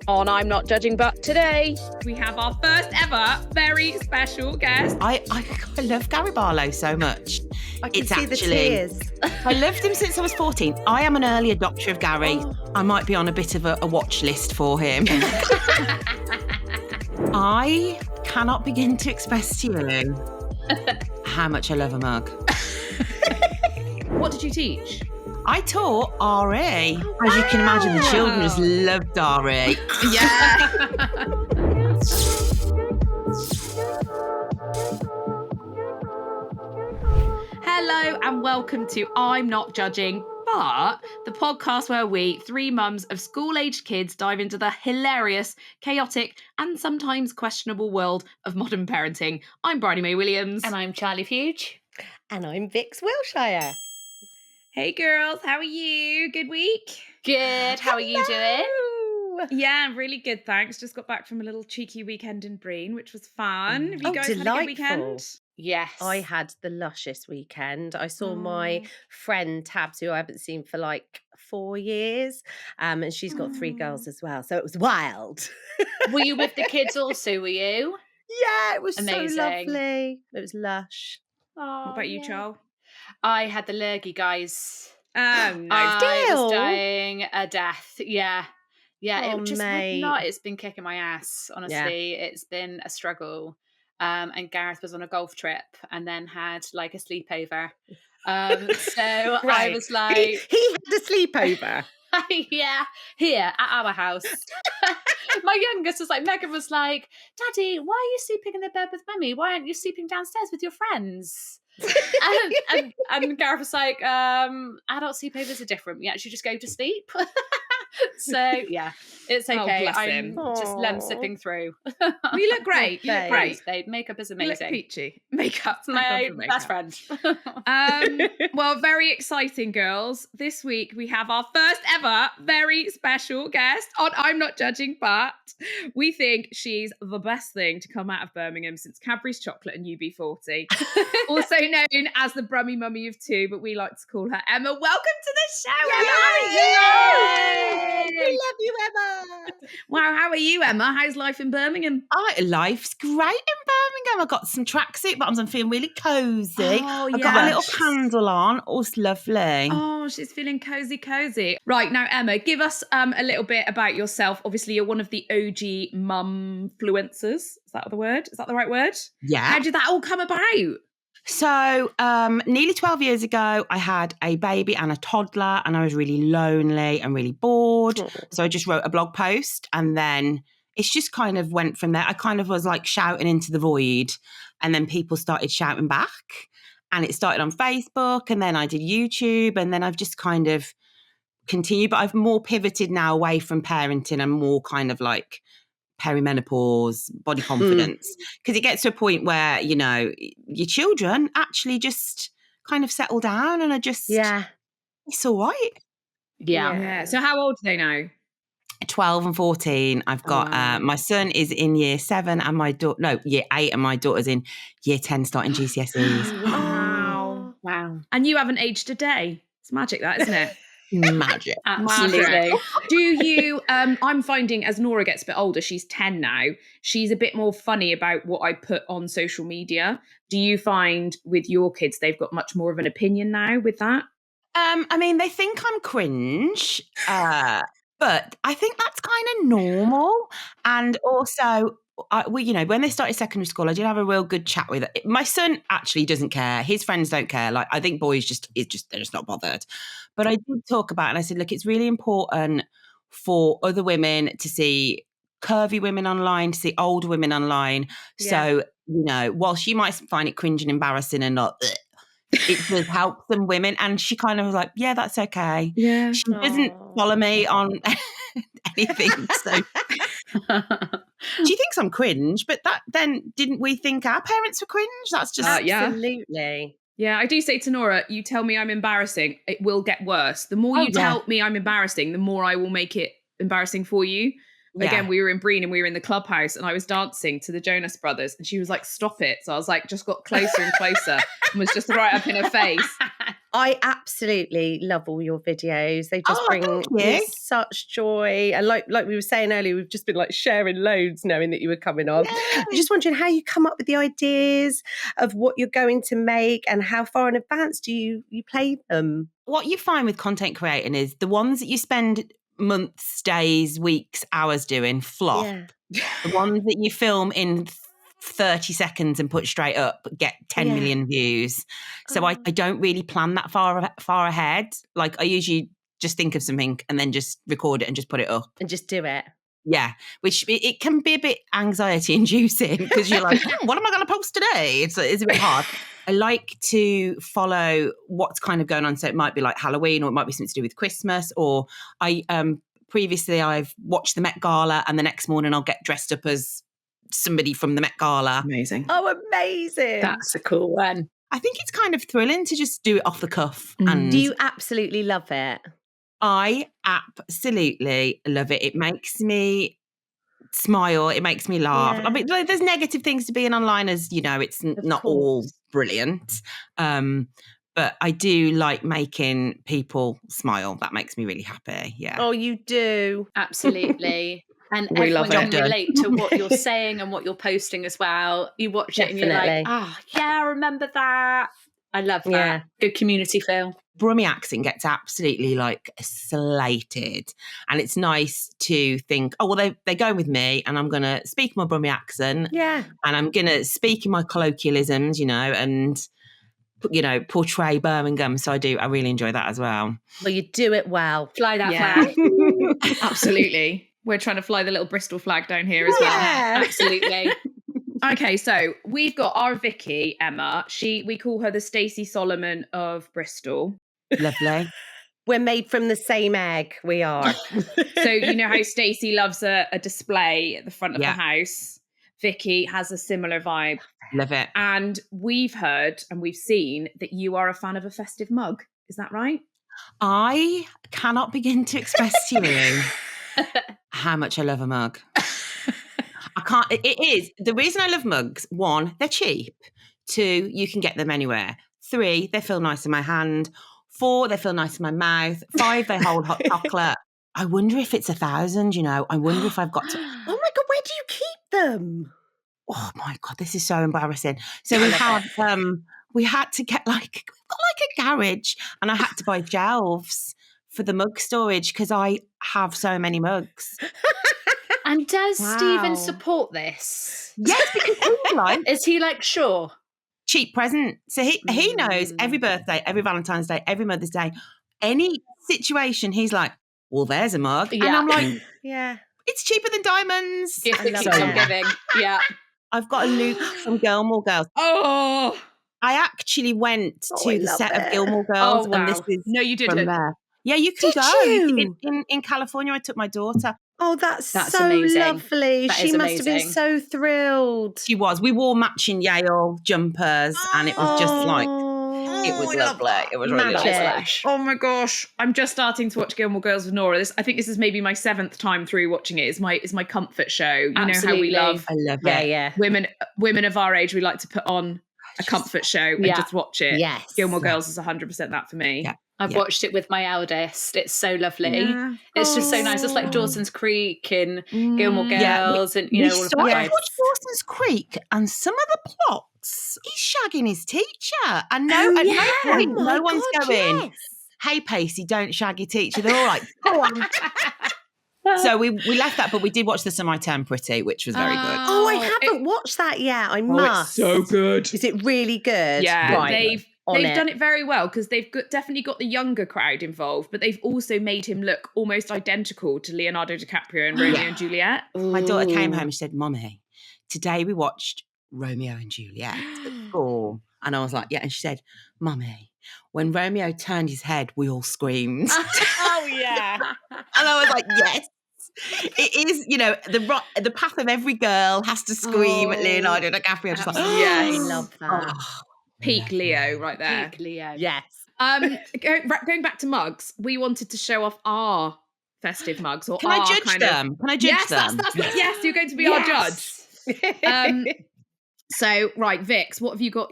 On I'm Not Judging, but today we have our first ever very special guest. I love Gary Barlow so much. I can see the tears. I loved him since I was 14. I am an early adopter of Gary. I might be on a bit of a watch list for him. I cannot begin to express to you how much I love a mug. What did you teach? I taught RE. As you can imagine, the children just loved RE. Yeah. Hello and welcome to I'm Not Judging, but the podcast where we, three mums of school-aged kids, dive into the hilarious, chaotic and sometimes questionable world of modern parenting. I'm Bridie Mae Williams. And I'm Charlie Fuge. And I'm Vix Wilshire. Hey girls, how are you? Good week? Good. How are you doing? Yeah, I'm really good, thanks. Just got back from a little cheeky weekend in Breen, which was fun. Have you guys had a good weekend? Yes. I had the luscious weekend. I saw my friend Tabs, who I haven't seen for like 4 years, and she's got 3 girls as well. So it was wild. Were you with the kids also, were you? Yeah, it was amazing. So lovely. It was lush. What about you, Charles? I had the lurgy, guys. Oh, no. I was dying a death. Yeah. Oh, it just mate. would not. It's been kicking my ass, honestly. Yeah. It's been a struggle. And Gareth was on a golf trip and then had like a sleepover. So I was like... He had a sleepover? Yeah, here at our house. My youngest was like, Megan was like, Daddy, why are you sleeping in the bed with Mummy? Why aren't you sleeping downstairs with your friends? and Gareth was like, adult sleepovers are different. We actually just go to sleep. So yeah, it's okay. I'm just slipping through. Well, you look great. You look great. Babe. Makeup is amazing. You look peachy. Makeup's my best friend. Well, very exciting, girls. This week we have our first ever very special guest on I'm Not Judging, but we think she's the best thing to come out of Birmingham since Cadbury's Chocolate and UB40. Also known as the BrummyMummyof2, but we like to call her Emma. Welcome to the show, Emma! Yay! We love you, Emma. Wow, how are you, Emma? How's life in Birmingham? Life's great in Birmingham. I got some tracksuit bottoms. I'm feeling really cozy. Oh, I've got a little candle on. Oh, it's lovely. Oh, she's feeling cozy. Right, now, Emma, give us a little bit about yourself. Obviously, you're one of the OG mum-fluencers. Is that the word? Is that the right word? Yeah. How did that all come about? So nearly 12 years ago, I had a baby and a toddler and I was really lonely and really bored. So I just wrote a blog post and then it's just kind of went from there. I kind of was like shouting into the void and then people started shouting back and it started on Facebook and then I did YouTube and then I've just kind of continued. But I've more pivoted now away from parenting and more kind of like perimenopause, body confidence, because it gets to a point where, you know, your children actually just kind of settle down and are just, it's all right. Yeah. So how old are they now? 12 and 14. I've got, my son is in year 7 and year 8 and my daughter's in year 10 starting GCSEs. Wow. And you haven't aged a day. It's magic that, isn't it? Magic. Absolutely. Do you I'm finding as Nora gets a bit older, she's 10 now, she's a bit more funny about what I put on social media. Do you find with your kids they've got much more of an opinion now with that? I mean, they think I'm cringe, but I think that's kind of normal. And also, when they started secondary school, I did have a real good chat with it. My son actually doesn't care. His friends don't care. Like, I think boys they're just not bothered. But I did talk about it and I said, look, it's really important for other women to see curvy women online, to see older women online. Yeah. So, whilst you might find it cringe and embarrassing and not, it does help some women. And she kind of was like, yeah, that's okay. Yeah. She doesn't follow me on anything. So she thinks I'm cringe, but didn't we think our parents were cringe? That's just absolutely. Yeah, I do say to Nora, you tell me I'm embarrassing, it will get worse. The more you tell me I'm embarrassing, the more I will make it embarrassing for you. Yeah. Again, we were in Breen and we were in the clubhouse and I was dancing to the Jonas Brothers and she was like, stop it. So I was like, just got closer and closer and was just right up in her face. I absolutely love all your videos. They just bring thank me you. such joy. And like we were saying earlier, we've just been like sharing loads knowing that you were coming on. I'm just wondering how you come up with the ideas of what you're going to make and how far in advance do you play them? What you find with content creating is the ones that you spend months, days, weeks, hours doing flop. Yeah. The ones that you film in 30 seconds and put straight up get 10 Yeah. million views. So I don't really plan that far ahead. Like I usually just think of something and then just record it and just put it up. And just do it. Yeah, which it can be a bit anxiety inducing because you're like, what am I going to post today? It's a bit hard. I like to follow what's kind of going on. So it might be like Halloween, or it might be something to do with Christmas, or previously I've watched the Met Gala and the next morning I'll get dressed up as somebody from the Met Gala. Amazing. Oh, amazing. That's a cool one. I think it's kind of thrilling to just do it off the cuff. And Do you absolutely love it? I absolutely love it. It makes me smile. It makes me laugh. Yeah. I mean, there's negative things to being online, as you know, it's not all brilliant. But I do like making people smile. That makes me really happy. Yeah. Oh, you do. Absolutely. And We everyone love can it. relate to what you're saying and what you're posting as well. You watch it and you're like, Definitely. yeah, I remember that. I love that. Yeah. Good community feel. Brummy accent gets absolutely like slated, and it's nice to think, oh well, they're going with me, and I'm going to speak my Brummy accent, Yeah. and I'm going to speak in my colloquialisms, and portray Birmingham. So I really enjoy that as well. Well, you do it well. Fly that Yeah. flag. Absolutely. We're trying to fly the little Bristol flag down here as well. Yeah. Absolutely. Okay, so we've got our Vicky, Emma. We call her the Stacey Solomon of Bristol. Lovely. We're made from the same egg. We are. So you know how Stacey loves a display at the front of Yeah. the house? Vicky has a similar vibe. Love it. And we've heard and we've seen that you are a fan of a festive mug. Is that right? I cannot begin to express to you how much I love a mug. I can't. It is the reason I love mugs. 1, they're cheap. 2, you can get them anywhere. 3, they feel nice in my hand. 4, they feel nice in my mouth. 5, they hold hot chocolate. I wonder if it's 1,000. I wonder if I've got to. Oh my God, where do you keep them? Oh my God, this is so embarrassing. So we had to get we've got a garage, and I had to buy shelves for the mug storage because I have so many mugs. And does Wow. Stephen support this? Yes, because he's like Is he like, sure? cheap present. So he knows every birthday, every Valentine's Day, every Mother's Day, any situation, he's like, well, there's a mug. And Yeah. I'm like, Yeah. it's cheaper than diamonds. Gift I that love keeps on that. giving. Yeah. I've got a Luke from Gilmore Girls. Oh, I actually went Oh, to I the love set of it. Gilmore Girls, oh wow. and this is No, you from didn't. there. Yeah, you can Did go. you? In California, I took my daughter. Oh, that's so amazing. lovely. That She is must have been amazing. so thrilled. She was. We wore matching Yale jumpers, and it was just like, it was I love lovely. that. It was really Magic. lovely. Oh my gosh. I'm just starting to watch Gilmore Girls with Nora. I think this is maybe my 7th time through watching it. It's my comfort show. You know how Absolutely. we love I love Yeah, it. yeah. women of our age, we like to put on a comfort show and Yeah. just watch it. Yes. Gilmore Girls is 100% that for me. Yeah. I've Yeah. watched it with my eldest. It's so lovely. Yeah. It's just so nice. It's like Dawson's Creek and Gilmore Yeah, Girls and, We all of started that. to vibes. watch Dawson's Creek, and some of the plots, he's shagging his teacher, and at no point, Oh my no one's God, going, yes. "Hey, Pacey, don't shag your teacher." They're all like, "Go on." So we left that, but we did watch The Semi Turn Pretty, which was very good. Oh, I haven't watched that yet. I Oh, must. it's so good. Is it really good? Yeah, Right. they've On it. done it very well because they've definitely got the younger crowd involved, but they've also made him look almost identical to Leonardo DiCaprio and Romeo and Juliet. My daughter came Ooh. home and she said, "Mummy, today we watched Romeo and Juliet at school." And I was like, "Yeah." And she said, "Mummy, when Romeo turned his head, we all screamed." Oh, yeah. And I was like, yes, it is, the path of every girl has to scream at Leonardo DiCaprio. Just like, Yes. I love that. oh, Peak Leo right there. Peak Leo. Yes. Going back to mugs, we wanted to show off our festive mugs. Or Can I our judge kind of- them? Can I judge yes, them? yes, you're going to be our judge. Yes. So, right, Vix, what have you got?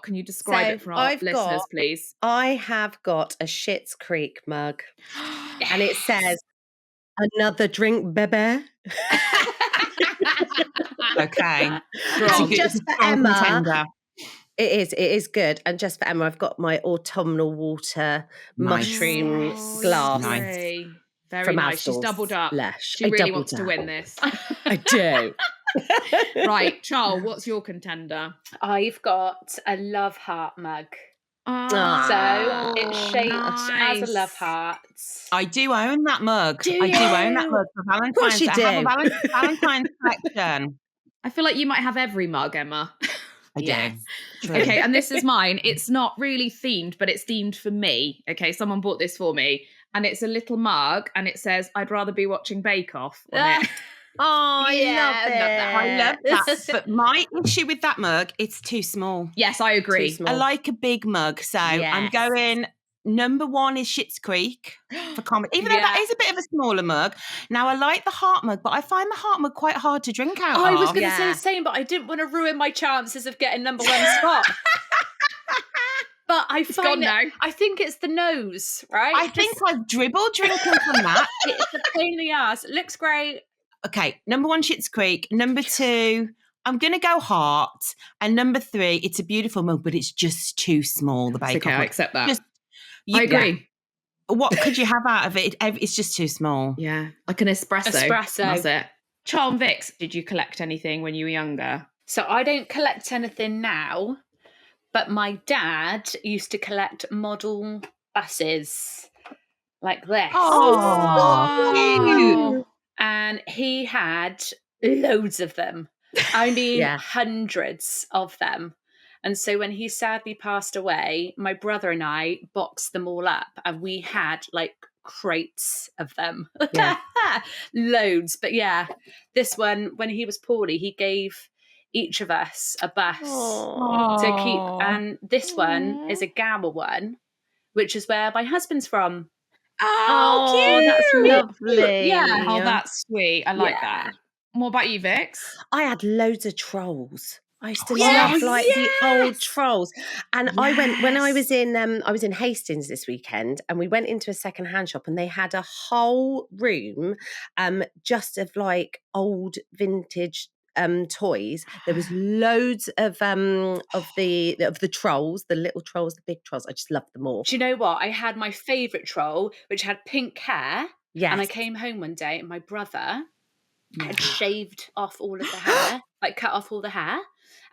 Can you describe So it for our I've listeners, got- please? I have got a Schitt's Creek mug, and it says, "Another drink, baby." Okay. Strong. It's a Just for strong Emma. contender. It is good. And just for Emma, I've got my autumnal water Nice. mushroom Oh, glass. Nice. lovely. Very From nice. She's Astor's doubled up. Lush. She I really doubled wants to up. win this. I do. Right, Charles, what's your contender? I've got a love heart mug. Ah. So it's shaped as a love nice. heart. I do own that mug. Do I do own that you? mug for Valentine's. course you I have a do. Valentine's collection. I feel like you might have every mug, Emma. I Yes. do. Okay, and this is mine. It's not really themed, but it's themed for me. Okay, someone bought this for me, and it's a little mug, and it says, "I'd rather be watching Bake Off" on it. Oh, I Yeah, love I it. love that. I love that. But my issue with that mug, it's too small. Yes, I agree. Too small. I like a big mug. So I'm Yes. going, number one is Schitt's Creek for comedy. Even though that Yeah. is a bit of a smaller mug. Now I like the heart mug, but I find the heart mug quite hard to drink out I was of. going to say Yeah. the same, but I didn't want to ruin my chances of getting number one spot. But I It's gone find now. I think it's the nose, right? I think I've dribbled drinking from that. It's a pain in the ass. It looks great. Okay, number one, Schitt's Creek. Number two, I'm going to go heart. And number three, it's a beautiful mug, but it's just too small, the It's Bake okay, Off I mug. accept that. Just- I agree. What could you have out of it? It's just too small. Yeah, like an espresso. Espresso. That's it. Charm Vix, did you collect anything when you were younger? So I don't collect anything now, but my dad used to collect model buses like this. Oh, cute. And he had loads of them. I mean, Yeah. hundreds of them. And so when he sadly passed away, my brother and I boxed them all up, and we had like crates of them. Yeah. Loads. But yeah, this one, when he was poorly, he gave each of us a bus to keep. And this one is a Gower one, which is where my husband's from. Oh, that's cute. lovely. Yeah. Oh, that's sweet. I like Yeah. that. What about you, Vix? I had loads of trolls. I used to Yes, love like the old trolls. And I went when I was in Hastings this weekend, and we went into a secondhand shop, and they had a whole room just of like old vintage toys. There was loads of the trolls, the little trolls, the big trolls. I just loved them all. Do you know what? I had my favourite troll, which had pink hair. Yes. And I came home one day, and my brother had shaved off all of the hair, like cut off all the hair.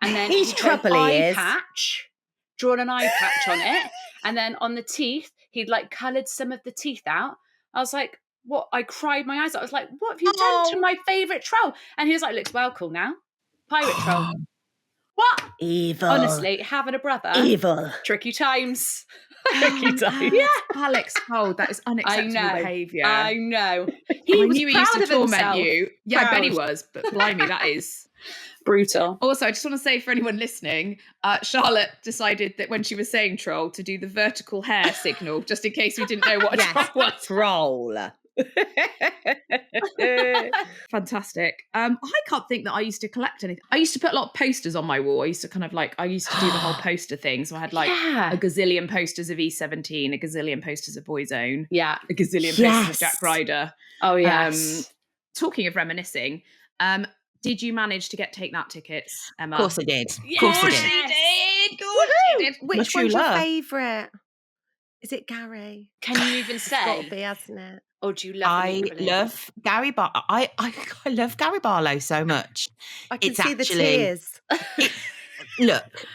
And then He's he put an trouble, he eye is. patch, drawn an eye patch on it. And then on the teeth, he'd like coloured some of the teeth out. I was like, what? I cried my eyes out. I was like, what have you done to my favourite troll? And he was like, looks well cool now. Pirate troll. What? Evil. Honestly, having a brother. Evil. Tricky times. Yeah. Alex Cold, that is unacceptable behaviour. I know. I He was knew he proud used to of torment himself. you. Yeah, I bet he Proud. was, but blimey, that is Brutal. Also, I just want to say for anyone listening, Charlotte decided that when she was saying troll to do the vertical hair signal, just in case we didn't know what a troll was. Troll. Fantastic. I can't think that I used to collect anything. I used to put a lot of posters on my wall. I used to do the whole poster thing. So I had like a gazillion posters of E17, a gazillion posters of Boyzone, Yeah. a gazillion posters of Jack Ryder. Oh, yes. Talking of reminiscing, did you manage to get Take That tickets, Emma? Of course I did. Of Yes. course I did. She did. My Which true one's your love. favourite? Is it Gary? Can you even It's got to say? be, hasn't it? Or do you love I him equally? love Gary Barlow. I love Gary Barlow so much. I can It's see the actually- tears. Look,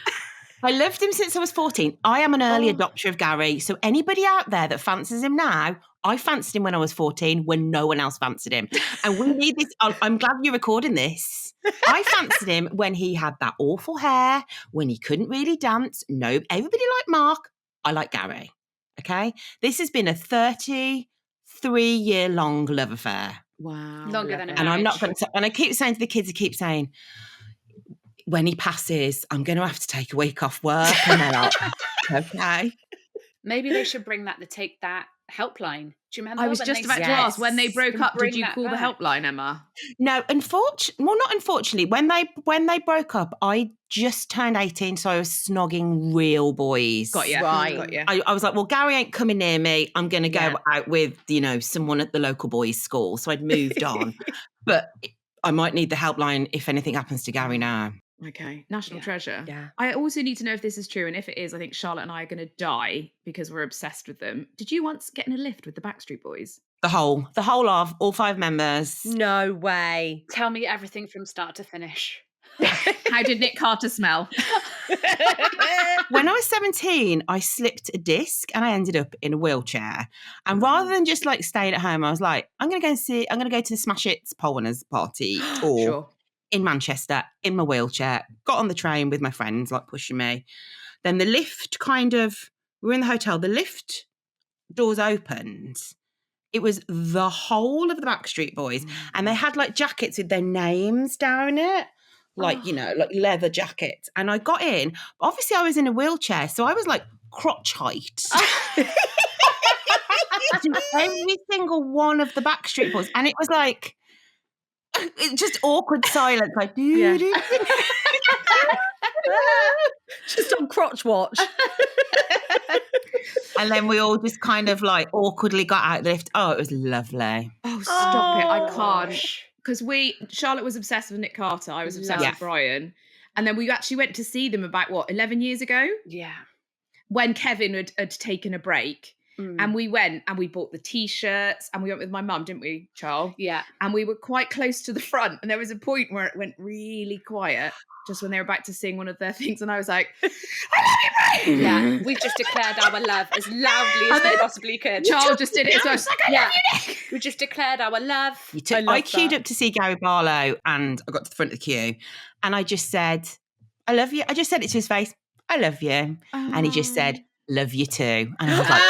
I loved him since I was 14. I am an early Oh. adopter of Gary. So anybody out there that fancies him now, I fancied him when I was 14 when no one else fancied him. And we need this. I'm glad you're recording this. I fancied him when he had that awful hair, when he couldn't really dance. No, everybody liked Mark. I like Gary. Okay. This has been a 33-year-long love affair. Wow. Longer than a And I'm not marriage. going to, and I keep saying to the kids, I keep saying, when he passes, I'm going to have to take a week off work. And they're like, okay. Maybe they should bring the Take That helpline. Do you remember? I was when just they about to said, ask, when they broke "Can up, did bring you that call the back?" helpline, Emma? No, not unfortunately. When they broke up, I just turned 18, so I was snogging real boys. Got you. Right. Got you. I was like, well, Gary ain't coming near me. I'm going to go Yeah. out with, someone at the local boys' school. So I'd moved on. But I might need the helpline if anything happens to Gary now. Okay. National treasure. Yeah. I also need to know if this is true. And if it is, I think Charlotte and I are going to die because we're obsessed with them. Did you once get in a lift with the Backstreet Boys? The whole of all 5 members. No way. Tell me everything from start to finish. How did Nick Carter smell? When I was 17, I slipped a disc and I ended up in a wheelchair. And rather than just like staying at home, I was like, I'm going to go to the Smash It's Pole Winners party tour Sure. in Manchester in my wheelchair. Got on the train with my friends, like pushing me. Then the lift we're in the hotel, the lift doors opened. It was the whole of the Backstreet Boys. And they had like jackets with their names down it. Like, like leather jackets. And I got in. Obviously, I was in a wheelchair, so I was like crotch height. Every single one of the Backstreet Boys. And it was like, it's just awkward silence. Like, Yeah. doo-doo. Just on crotch watch. And then we all just kind of like awkwardly got out the lift. Oh, it was lovely. Oh, stop it. I Oh, can't. Gosh. Because Charlotte was obsessed with Nick Carter. I was obsessed Love. with Brian. And then we actually went to see them about, 11 years ago? Yeah. When Kevin had taken a break. And we went and we bought the T-shirts and we went with my mum, didn't we, Charles? Yeah. And we were quite close to the front. And there was a point where it went really quiet, just when they were about to sing one of their things. And I was like, I love you, Brian! Yeah. We just declared our love as loudly as we possibly could. Charles just did it as well. She's like, I love you, Nick! We just declared our love. I queued up to see Gary Barlow and I got to the front of the queue and I just said, I love you. I just said it to his face, I love you. And he just said, love you too. And I was like,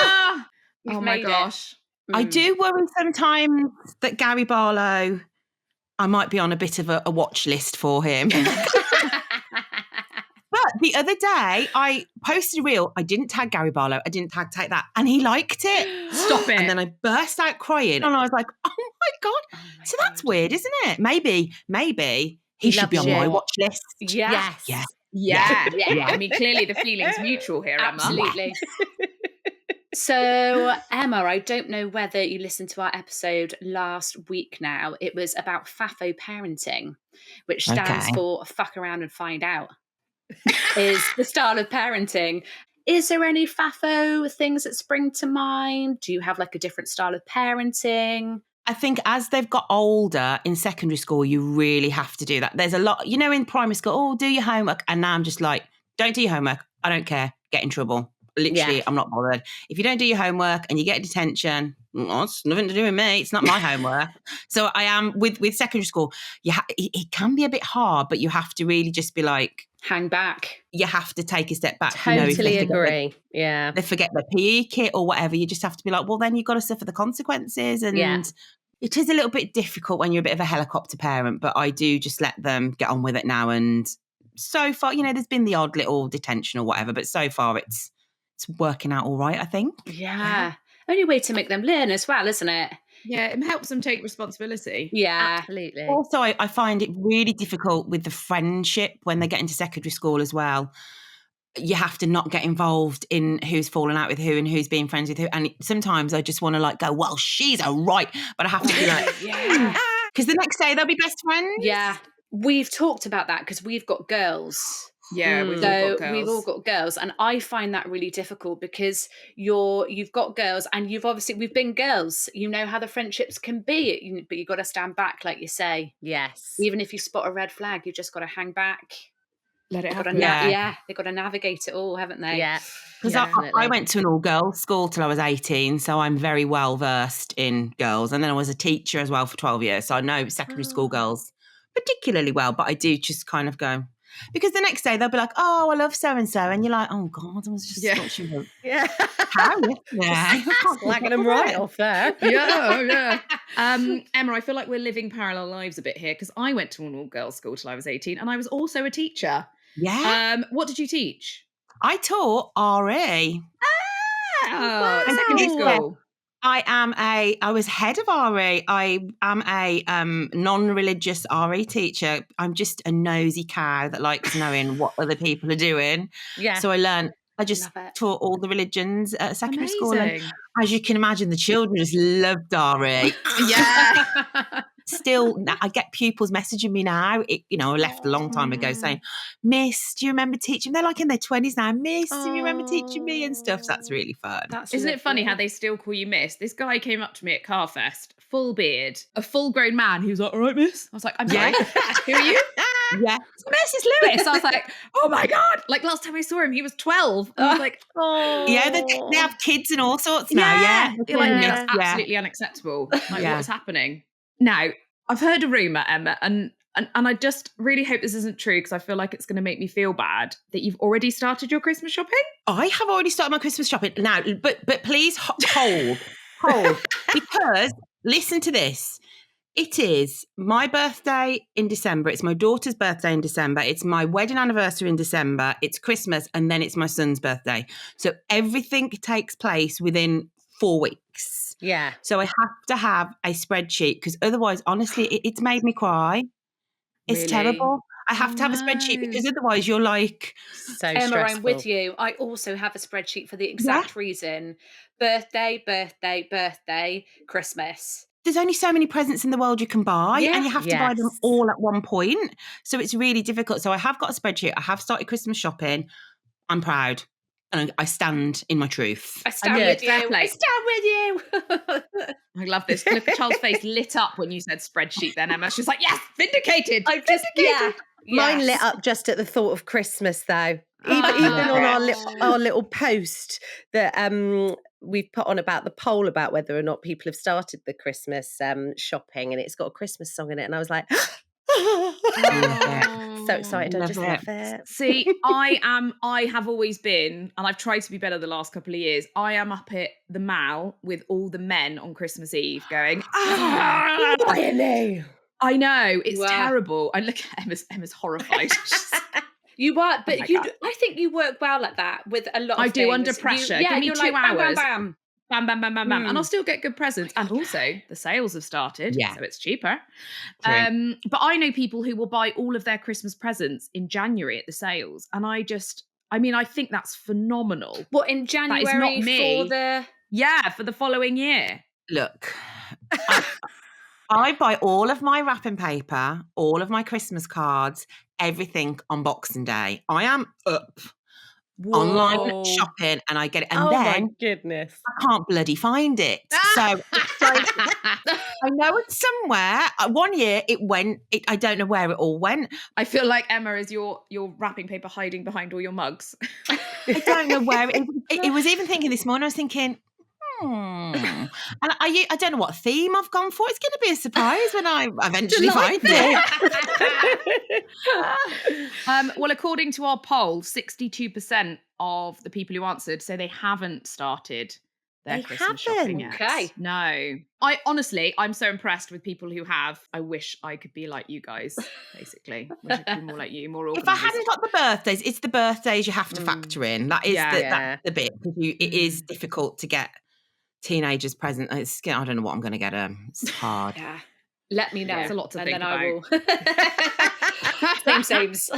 You've oh my made it. gosh. I do worry sometimes that Gary Barlow, I might be on a bit of a watch list for him. But the other day, I posted a reel. I didn't tag Gary Barlow. I didn't take that. And he liked it. Stop it. And then I burst out crying. And I was like, oh my God. So that's weird, isn't it? Maybe he should be on loves my you. watch list. Yeah. Yeah. Yeah. I mean, clearly the feeling's mutual here, Emma. Absolutely. So, Emma, I don't know whether you listened to our episode last week now. It was about FAFO parenting, which stands for fuck around and find out, is the style of parenting. Is there any FAFO things that spring to mind? Do you have like a different style of parenting? I think as they've got older in secondary school, you really have to do that. There's a lot, in primary school, do your homework. And now I'm just like, don't do your homework. I don't care. Get in trouble. Literally, I'm not bothered. If you don't do your homework and you get detention, it's nothing to do with me. It's not my homework. So I am with secondary school. It can be a bit hard, but you have to really just be like, hang back. You have to take a step back. Totally agree. They forget the PE kit or whatever. You just have to be like, well, then you've got to suffer the consequences. And it is a little bit difficult when you're a bit of a helicopter parent, but I do just let them get on with it now. And so far, there's been the odd little detention or whatever, but so far it's working out all right, I think. Yeah. Only way to make them learn as well, isn't it? Yeah, it helps them take responsibility. Yeah. Absolutely. Also, I find it really difficult with the friendship when they get into secondary school as well. You have to not get involved in who's falling out with who and who's being friends with who. And sometimes I just want to go, well, she's a right. But I have to be like, yeah. Because the next day they'll be best friends. Yeah. We've talked about that because we've got girls. Yeah, we've all got girls, and I find that really difficult because you've got girls, and we've been girls. You know how the friendships can be, but you've got to stand back, like you say. Yes. Even if you spot a red flag, you just got to hang back. Let it happen. They've got to navigate it all, haven't they? Yeah. Because I went to an all-girls school till I was 18, so I'm very well versed in girls, and then I was a teacher as well for 12 years, so I know secondary school girls particularly well. But I do just kind of go. Because the next day they'll be like, oh, I love so-and-so. And you're like, oh, God, I was just watching. Yeah. How? Yeah. Slagging them right off there. Yeah. Emma, I feel like we're living parallel lives a bit here because I went to an all-girls school till I was 18 and I was also a teacher. Yeah. What did you teach? I taught RE. Secondary school. I was head of RE. I am a non-religious RE teacher. I'm just a nosy cow that likes knowing what other people are doing. Yeah. So I just Love it. taught all the religions at a secondary school. And Amazing. as you can imagine, the children just loved RE. Yeah. Still, I get pupils messaging me now. I left a long time ago saying, Miss, do you remember teaching? They're like in their 20s now. Miss, do you remember teaching me and stuff? So that's really fun. Isn't it funny how they still call you Miss? This guy came up to me at Carfest, full beard, a full-grown man. He was like, all right, Miss. I was like, I'm sorry. Who are you? Yeah. Mrs. Lewis. I was like, oh my God. Like last time I saw him, he was 12. And I was like, oh. Yeah, they have kids and all sorts now. Yeah. You're like, Yeah. that's absolutely unacceptable. Like, Yeah. what is happening? Now, I've heard a rumour, Emma, and I just really hope this isn't true because I feel like it's going to make me feel bad that you've already started your Christmas shopping. I have already started my Christmas shopping now, but please hold, because listen to this. It is my birthday in December. It's my daughter's birthday in December. It's my wedding anniversary in December. It's Christmas, and then it's my son's birthday. So everything takes place within 4 weeks. Yeah. So I have to have a spreadsheet because otherwise, honestly, it's made me cry. It's Really? terrible. I have to have a spreadsheet because otherwise you're like... So Emma, stressful. I'm with you. I also have a spreadsheet for the exact reason. Birthday, Christmas. There's only so many presents in the world you can buy, and you have to buy them Yes. all at one point. So it's really difficult. So I have got a spreadsheet. I have started Christmas shopping. I'm proud. And I stand in my truth. I stand Good. with you. Fair play. I stand with you. I love this. Look at Charles' face lit up when you said spreadsheet then, Emma. She's like, yes, vindicated. I just, yeah. Mine Yes. lit up just at the thought of Christmas, though. Even on our little post that we've put on about the poll about whether or not people have started the Christmas shopping, and it's got a Christmas song in it, and I was like, so excited! I just love it. See, I have always been, and I've tried to be better the last couple of years. I am up at the mall with all the men on Christmas Eve going, Really? I know, it's Wow. terrible. I look at Emma's horrified. You are, but my you. God. I think you work well like that with a lot of I do things. under pressure. You, Give me you're 2 like, bam, hours. bam, bam. Bam, bam, bam, bam, bam. And I'll still get good presents. And also, the sales have started, so it's cheaper. True. But I know people who will buy all of their Christmas presents in January at the sales. And I think that's phenomenal. What, in January not me. for the... Yeah, for the following year. Look, I buy all of my wrapping paper, all of my Christmas cards, everything on Boxing Day. I am up online shopping and I get it. And my then goodness. I can't bloody find it. So I know it's somewhere. One year it went, I don't know where it all went. I feel like Emma is your wrapping paper hiding behind all your mugs. I don't know where it was. Even thinking this morning, I was thinking, and I don't know what theme I've gone for. It's going to be a surprise when I eventually find it. Well, according to our poll, 62% of the people who answered say they haven't started their Christmas shopping yet. Okay. No. I'm so impressed with people who have. I wish I could be like you guys, basically. Wish I could be more like you, more organised. If I hadn't got the birthdays, it's the birthdays you have to factor in. That is that's the bit. It is difficult to get teenagers present. I don't know what I'm going to get them. It's hard. Yeah. Let me know. It's a lot to and think then about. I will. Sames.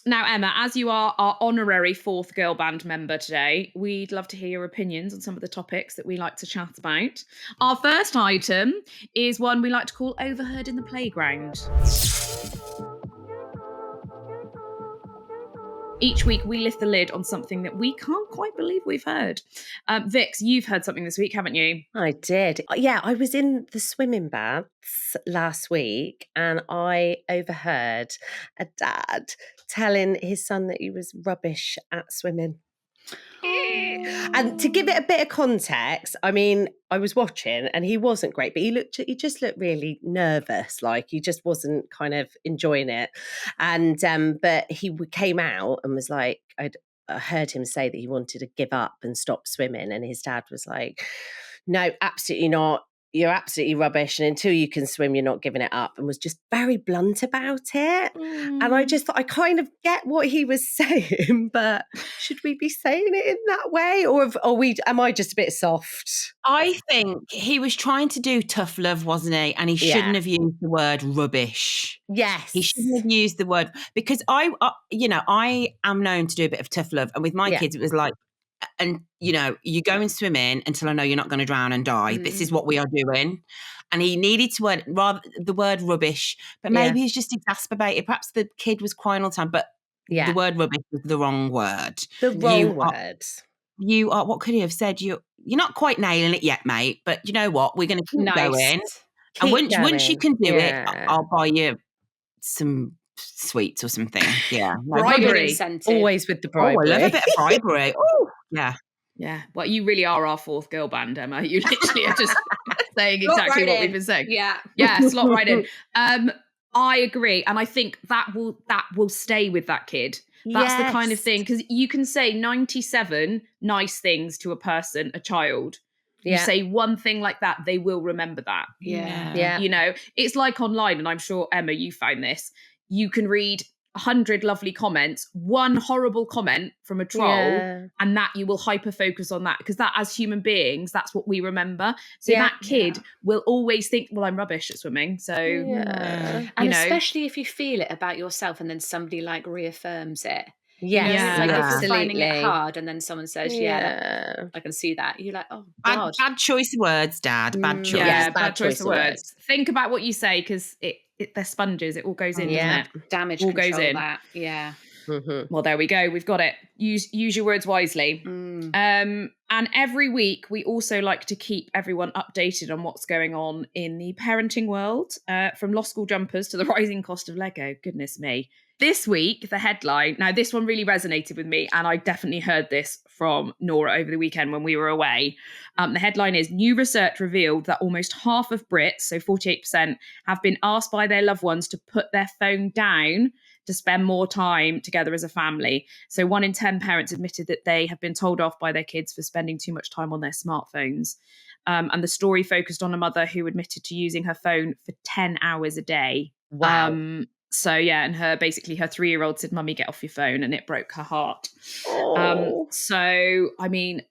Now, Emma, as you are our honorary 4th girl band member today, we'd love to hear your opinions on some of the topics that we like to chat about. Our first item is one we like to call Overheard in the Playground. Each week, we lift the lid on something that we can't quite believe we've heard. Vix, you've heard something this week, haven't you? I did. Yeah, I was in the swimming baths last week and I overheard a dad telling his son that he was rubbish at swimming. And to give it a bit of context, I mean, I was watching and he wasn't great, but he just looked really nervous, like he just wasn't kind of enjoying it. And but he came out and was like, I heard him say that he wanted to give up and stop swimming, and his dad was like, no, absolutely not. you're absolutely rubbish, and until you can swim, you're not giving it up, and was just very blunt about it. And I just thought, I kind of get what he was saying, but should we be saying it in that way? Or am I just a bit soft? I think he was trying to do tough love, wasn't he? And he shouldn't have used the word rubbish. Yes. He shouldn't have used the word, because I am known to do a bit of tough love. And with my kids, it was like, and you go and swim in until I know you're not going to drown and die. This is what we are doing. And he needed to the word rubbish, but maybe he's just exacerbated. Perhaps the kid was crying all the time, but the word rubbish was the wrong word. The wrong word. You are, what could he have said? You're not quite nailing it yet, mate, but you know what? We're going to keep going. And once you can do it, I'll buy you some sweets or something. Yeah. Bribery. Always with the bribery. I love a bit of bribery. Oh, yeah. Yeah. Well, you really are our fourth girl band, Emma. You literally are just saying exactly what we've been saying. Yeah. Yeah, slot right in. I agree. And I think that will stay with that kid. That's the kind of thing, because you can say 97 nice things to a person, a child. You say one thing like that, they will remember that. Yeah. It's like online, and I'm sure, Emma, you found this. You can read 100 lovely comments, one horrible comment from a troll, and that you will hyper focus on that, because that, as human beings, that's what we remember. So that kid will always think, well, I'm rubbish at swimming. So, and especially if you feel it about yourself and then somebody like reaffirms it. Yes, Like if you're finding it hard and then someone says, I can see that. You're like, oh, God. Bad choice of words, Dad. Bad choice. Yeah, bad choice of words. Think about what you say, because they're sponges. It all goes in, doesn't it? Damage all control goes in. That. Yeah. Mm-hmm. Well, there we go. We've got it. Use your words wisely. And every week we also like to keep everyone updated on what's going on in the parenting world, from lost school jumpers to the rising cost of Lego. Goodness me. This week, the headline, now this one really resonated with me, and I definitely heard this from Nora over the weekend when we were away. The headline is, new research revealed that almost half of Brits, so 48%, have been asked by their loved ones to put their phone down to spend more time together as a family. So 1 in 10 parents admitted that they have been told off by their kids for spending too much time on their smartphones. And the story focused on a mother who admitted to using her phone for 10 hours a day. Wow. So yeah, and her 3-year-old said, "Mummy, get off your phone," and it broke her heart. So I mean,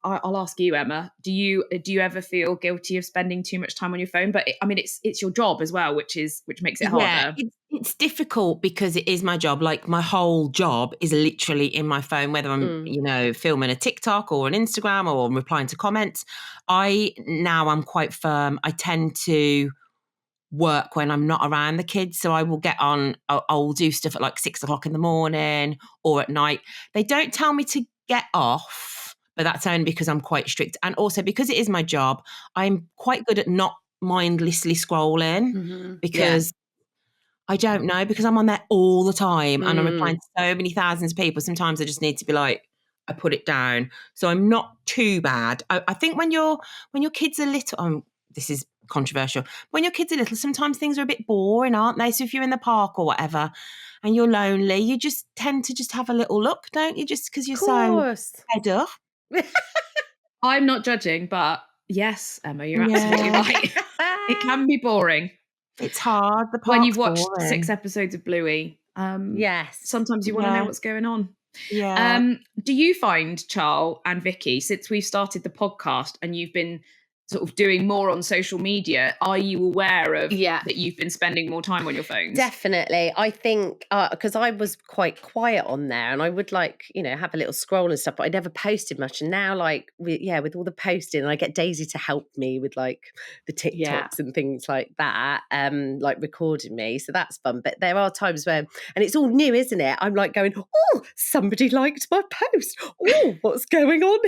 I'll ask you, Emma. Do you ever feel guilty of spending too much time on your phone? But it's your job as well, which makes it harder. Yeah, it's difficult because it is my job. Like, my whole job is literally in my phone, whether I'm filming a TikTok or an Instagram or I'm replying to comments. I'm quite firm. I tend to work when I'm not around the kids, so I will get on. I'll do stuff at like 6 o'clock in the morning or at night. They don't tell me to get off, but that's only because I'm quite strict, and also because it is my job. I'm quite good at not mindlessly scrolling because I don't know, because I'm on there all the time and I'm replying to so many thousands of people. Sometimes I just need to be like, I put it down. So I'm not too bad. I think when your kids are little, this is controversial. When your kids are little, sometimes things are a bit boring, aren't they? So if you're in the park or whatever and you're lonely, you just tend to just have a little look, don't you? Just because you're so fed up. I'm not judging, but yes, Emma, you're absolutely right. It can be boring. It's hard. The when you've watched 6 episodes of Bluey. Yes. Sometimes you want to know what's going on. Yeah. Do you find, Charles and Vicky, since we've started the podcast and you've been sort of doing more on social media, are you aware of that you've been spending more time on your phones? Definitely. I think because I was quite quiet on there, and I would have a little scroll and stuff, but I never posted much. And now with all the posting, I get Daisy to help me with like the TikToks and things like that, like recording me. So that's fun. But there are times where, and it's all new, isn't it? I'm like going, oh, somebody liked my post. Oh, what's going on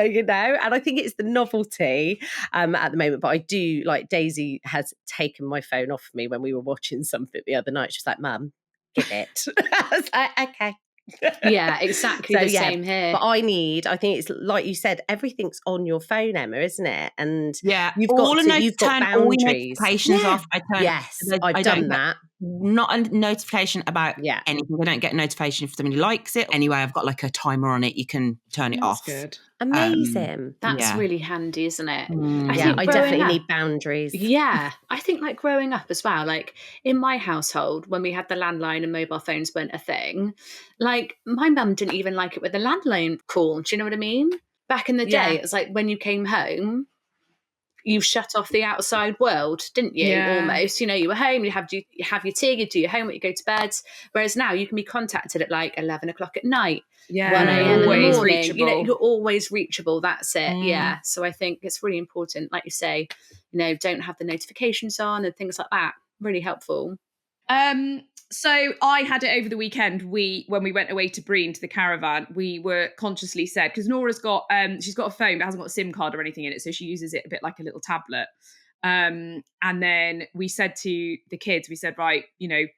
here? And I think it's the novelty at the moment, but I do, like, Daisy has taken my phone off me when we were watching something the other night. She was like, "Mum, give it." I was like, okay. Yeah, exactly the same here. But I think it's like you said, everything's on your phone, Emma, isn't it? And you've got boundaries. all notifications off. I've done that. not a notification about Yeah. anything. I don't get a notification if somebody likes it. Anyway, I've got like a timer on it. You can turn it off. That's good. Amazing. That's Yeah. really handy, isn't it? Mm. Yeah, think I growing definitely up- need boundaries. Yeah, I think like growing up as well, like in my household, when we had the landline and mobile phones weren't a thing, like my mum didn't even like it with the landline call. Do you know what I mean? Back in the day, Yeah. it was like when you came home, you shut off the outside world, didn't you? Yeah. Almost, you were home, you have your tea, you do your homework, you go to bed. Whereas now you can be contacted at like 11 o'clock at night, Yeah. 1 a.m. in the Always morning. reachable. You're always reachable. That's it. Mm. Yeah. So I think it's really important, like you say, don't have the notifications on and things like that. Really helpful. So I had it over the weekend. When we went away to Breen to the caravan, we were consciously said, because Nora's got she's got a phone but hasn't got a SIM card or anything in it, so she uses it a bit like a little tablet. And then we said to the kids, we said, right,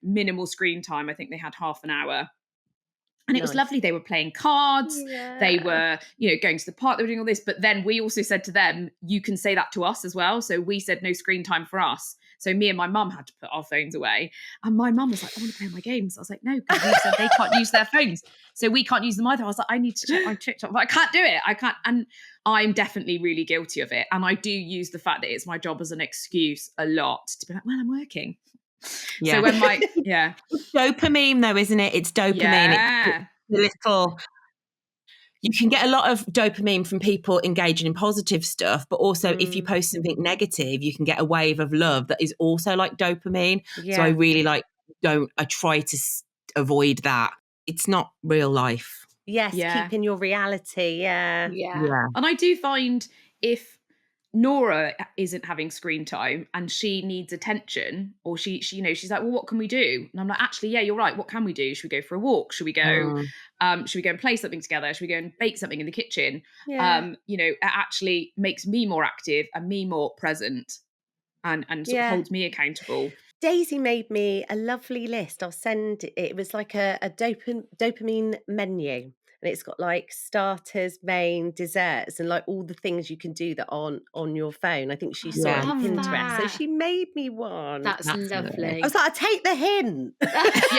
minimal screen time. I think they had half an hour. And it was Nice. lovely. They were playing cards. They were, going to the park. They were doing all this. But then we also said to them, you can say that to us as well. So we said no screen time for us. So me and my mum had to put our phones away. And my mum was like, I want to play on my games. I was like, no, because you said they can't use their phones. So we can't use them either. I was like, I need to check my TikTok. But I can't do it. I can't. And I'm definitely really guilty of it. And I do use the fact that it's my job as an excuse a lot to be like, well, I'm working. Yeah. So when Dopamine though, isn't it? It's dopamine. Yeah. It's little. You can get a lot of dopamine from people engaging in positive stuff, but also if you post something negative, you can get a wave of love that is also like dopamine. Yeah. So I really I try to avoid that. It's not real life. Yes, Yeah. keeping your reality. Yeah. And I do find if Nora isn't having screen time and she needs attention, or she's like, well, what can we do? And I'm like, actually, yeah, you're right. What can we do? Should we go for a walk? Should we go? Should we go and play something together? Should we go and bake something in the kitchen? Yeah. It actually makes me more active and me more present, and sort of holds me accountable. Daisy made me a lovely list. I'll send it. It was like a dopamine menu. And it's got like starters, main, desserts, and like all the things you can do that aren't on your phone. I think she saw it on Love Pinterest. So that. she made me one. That's lovely. I was like, I take the hint. Yeah,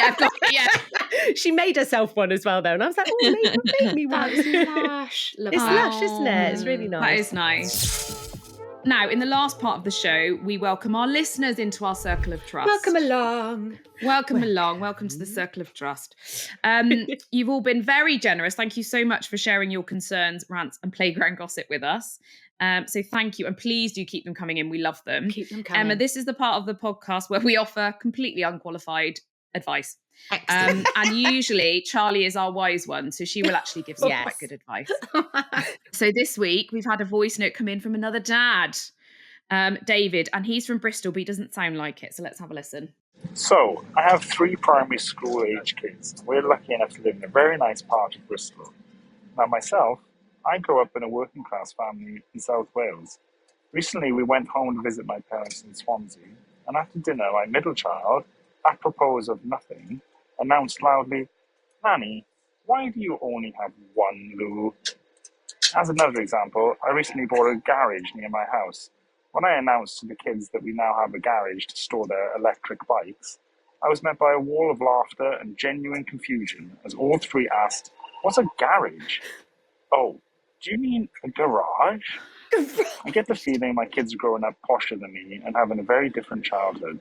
I've got it, yeah. She made herself one as well, though. And I was like, oh, make me one. That's lush. Love It's that. lush, isn't it? It's really nice. That is nice. Now, in the last part of the show, we welcome our listeners into our circle of trust. Welcome along. Welcome along. Welcome to the circle of trust. You've all been very generous. Thank you so much for sharing your concerns, rants, and playground gossip with us. So thank you. And please do keep them coming in. We love them. Keep them coming. Emma, this is the part of the podcast where we offer completely unqualified advice. Excellent. And usually Charlie is our wise one, so she will actually give some quite good advice. So this week we've had a voice note come in from another dad, David, and he's from Bristol, but he doesn't sound like it. So let's have a listen. So, I have 3 primary school age kids. We're lucky enough to live in a very nice part of Bristol. Now myself, I grew up in a working class family in South Wales. Recently we went home to visit my parents in Swansea, and after dinner my middle child, apropos of nothing, announced loudly, "Nanny, why do you only have one loo?" As another example, I recently bought a garage near my house. When I announced to the kids that we now have a garage to store their electric bikes, I was met by a wall of laughter and genuine confusion as all 3 asked, "What's a garage?" "Oh, do you mean a garage?" I get the feeling my kids are growing up posher than me and having a very different childhood.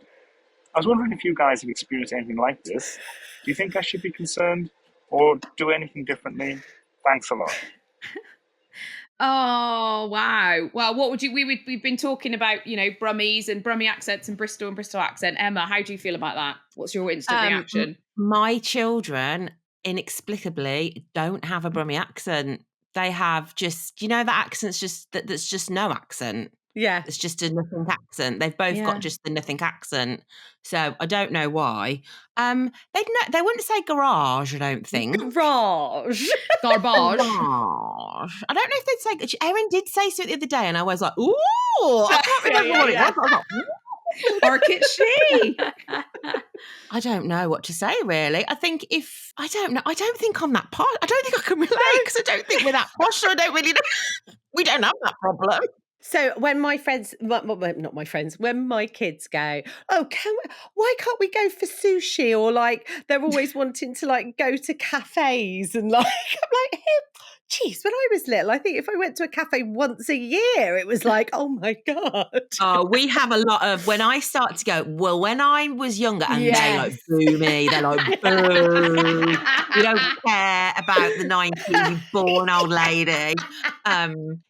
I was wondering if you guys have experienced anything like this. Do you think I should be concerned or do anything differently? Thanks a lot. Oh, wow. Well, what would you, we've been talking about, Brummies and Brummy accents and Bristol accent. Emma, how do you feel about that? What's your instant reaction? My children inexplicably don't have a Brummy accent. They have just, that accent's just, that's just no accent. Yeah. It's just a nothing accent. They've both got just the nothing accent. So I don't know why. They wouldn't say garage, I don't think. Garage. Garbage. Garage. I don't know if they'd say, Erin did say so the other day and I was like, ooh, I can't remember what it was. I was like, ooh. Or could she? I don't know what to say, really. I think I don't think I'm that posh. I don't think I can relate because I don't think we're that posh. So I don't really know. We don't have that problem. So when my friends, not my friends, when my kids go, oh, why can't we go for sushi? Or like they're always wanting to like go to cafes and like, I'm like, geez, when I was little, I think if I went to a cafe once a year, it was like, oh my God. Oh, we have a lot of, when I start to go, well, when I was younger, and they like Yes. boo me, they're like, boo. We don't care about the 90s born old lady.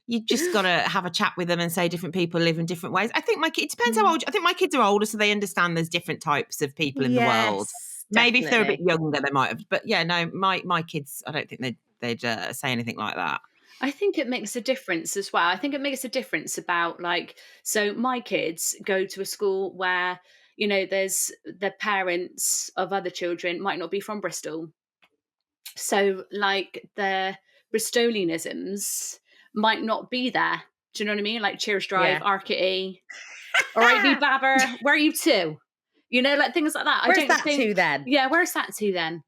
You just got to have a chat with them and say different people live in different ways. I think it depends how old, I think my kids are older, so they understand there's different types of people in the world. Maybe if they're a bit younger, they might have. But yeah, no, my kids, I don't think they'd say anything like that. I think it makes a difference as well. I think it makes a difference about like, so my kids go to a school where, you know, there's the parents of other children might not be from Bristol. So like their Bristolianisms might not be there. Do you know what I mean? Like Cheers Drive, Arcady, all right, me Babber, where are you to? You know, like things like that. Where's that to then? Yeah, where's that to then?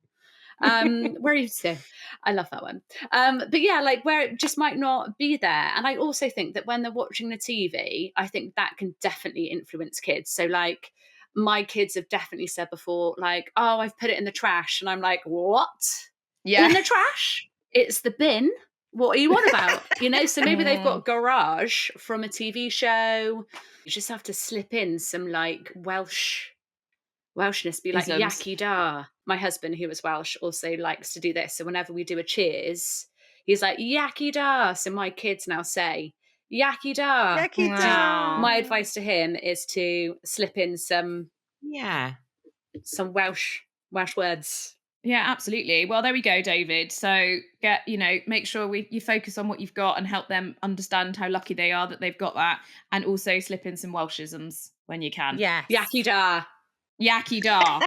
Where are you to? I love that one. But yeah, like where it just might not be there. And I also think that when they're watching the TV, I think that can definitely influence kids. So like my kids have definitely said before, like, oh, I've put it in the trash. And I'm like, what? Yeah. In the trash? It's the bin. What are you on about? You know, so maybe they've got Garage from a TV show. You just have to slip in some like Welshness, be like, yaki da. My husband, who was Welsh, also likes to do this. So whenever we do a cheers, he's like, yaki da. So my kids now say, yaki da. Yaki da. My advice to him is to slip in some Welsh words. Yeah, absolutely. Well, there we go, David. So make sure you focus on what you've got and help them understand how lucky they are that they've got that. And also slip in some Welshisms when you can. Yes. Yaki da. Yaki da.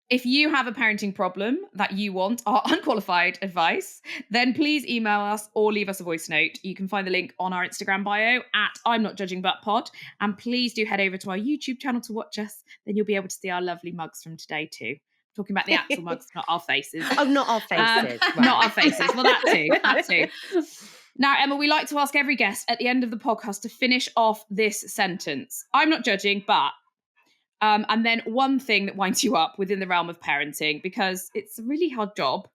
If you have a parenting problem that you want our unqualified advice, then please email us or leave us a voice note. You can find the link on our Instagram bio at I'm Not Judging But Pod. And please do head over to our YouTube channel to watch us. Then you'll be able to see our lovely mugs from today too. Talking about the actual mugs, not our faces. Oh, not our faces. Right. Not our faces. Well, that too. Now, Emma, we like to ask every guest at the end of the podcast to finish off this sentence. I'm not judging, but... and then one thing that winds you up within the realm of parenting, because it's a really hard job.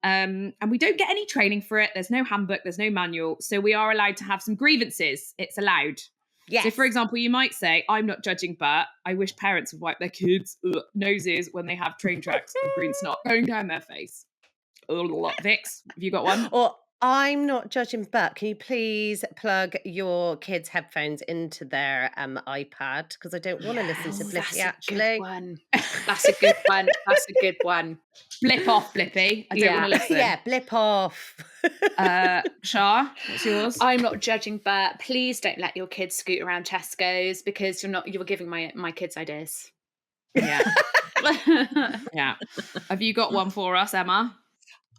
And we don't get any training for it. There's no handbook, there's no manual. So we are allowed to have some grievances. It's allowed. Yes. So for example, you might say, I'm not judging, but I wish parents would wipe their kids' noses when they have train tracks of green snot going down their face. Vix, have you got one? Or I'm not judging, but can you please plug your kids' headphones into their iPad? Because I don't want to listen to Blippy, actually. That's a good one. That's a good one. Blip off, Blippy. I don't want to listen. Yeah, blip off. Shah, what's yours? I'm not judging, but please don't let your kids scoot around Tesco's because you're giving my kids ideas. Yeah. Yeah. Have you got one for us, Emma?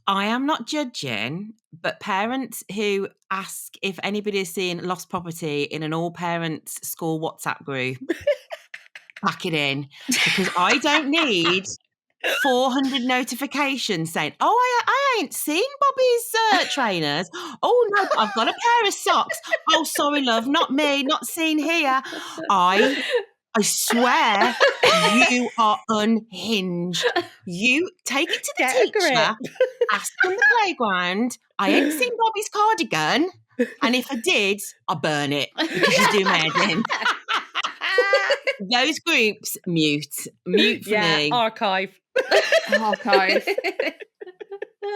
I am not judging, but parents who ask if anybody has seen lost property in an all-parents school WhatsApp group, pack it in, because I don't need 400 notifications saying, oh, I ain't seen Bobby's trainers. Oh, no, I've got a pair of socks. Oh, sorry, love, not me, not seen here. I swear you are unhinged. You take it to the teacher, ask on the playground, I ain't seen Bobby's cardigan, and if I did, I'll burn it because you do my head in. Those groups, mute for me. Archive.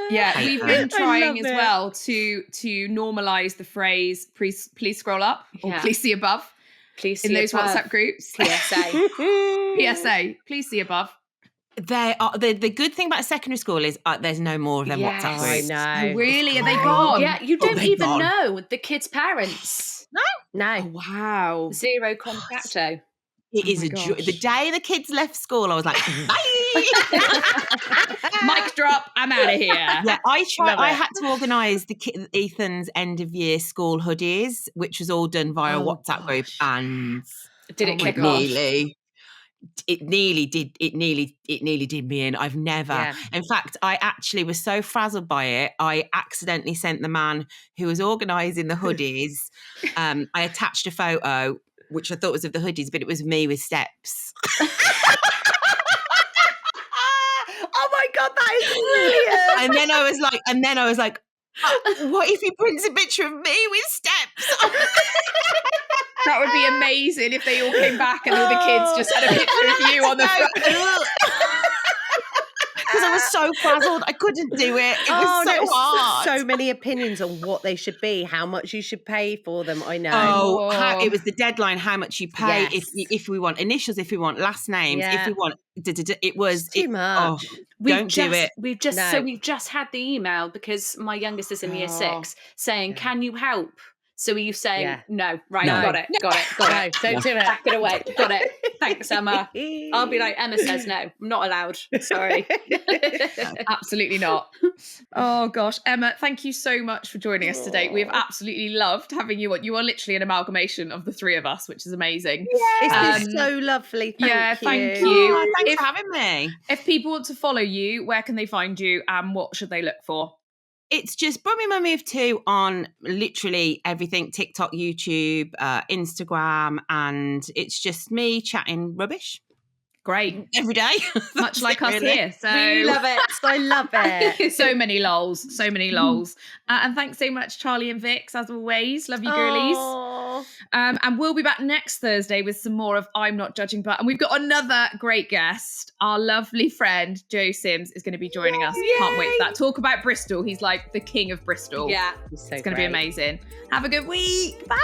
Yeah, we've been trying as well to normalise the phrase please scroll up or please see above. Please see in those above. WhatsApp groups. PSA. PSA, please see above. They are the good thing about secondary school is there's no more of them WhatsApp groups. I know. Oh, really? Are they gone? Yeah, you don't even know the kids' parents. No. Oh, wow. Zero contacto. It is a joy. The day the kids left school, I was like, bye. Mic drop. I'm out of here. Yeah, I had to organise Ethan's end of year school hoodies, which was all done via a WhatsApp group, and did it kick off? it nearly did me in. I've never. Yeah. In fact, I actually was so frazzled by it, I accidentally sent the man who was organising the hoodies. I attached a photo, which I thought was of the hoodies, but it was me with steps. Oh my God, that is brilliant. And then I was like, what if he prints a picture of me with steps? That would be amazing if they all came back and all the kids just had a picture of you on the front. Because I was so frazzled, I couldn't do it. It was so hard. So many opinions on what they should be, how much you should pay for them. I know. Oh, it was the deadline, how much you pay, Yes. if we want initials, if we want last names, Yeah. if we want, it was Too much. Don't do it. We've just had the email because my youngest is in year 6 saying, "Can you help?" So are you saying no? Right, No. got it. No, don't do it. Back it away. Got it. Thanks, Emma. I'll be like, Emma says no. I'm not allowed. Sorry. Absolutely not. Oh gosh, Emma, thank you so much for joining us today. We have absolutely loved having you on. You are literally an amalgamation of the three of us, which is amazing. It's been so lovely. Thank thank you. you. Oh, thanks for having me. If people want to follow you, where can they find you and what should they look for? It's just BrummyMummyof2 on literally everything, TikTok, YouTube, Instagram, and it's just me chatting rubbish Great. every day. Much like us really. here. So We love it. I love it. so many lols. And thanks so much, Charlie and Vix, as always. Love you, girlies. Aw. And we'll be back next Thursday with some more of I'm Not Judging But. And we've got another great guest. Our lovely friend, Joe Sims, is going to be joining us. Can't wait for that. Talk about Bristol. He's like the king of Bristol. Yeah. It's going to be amazing. Have a good week. Bye.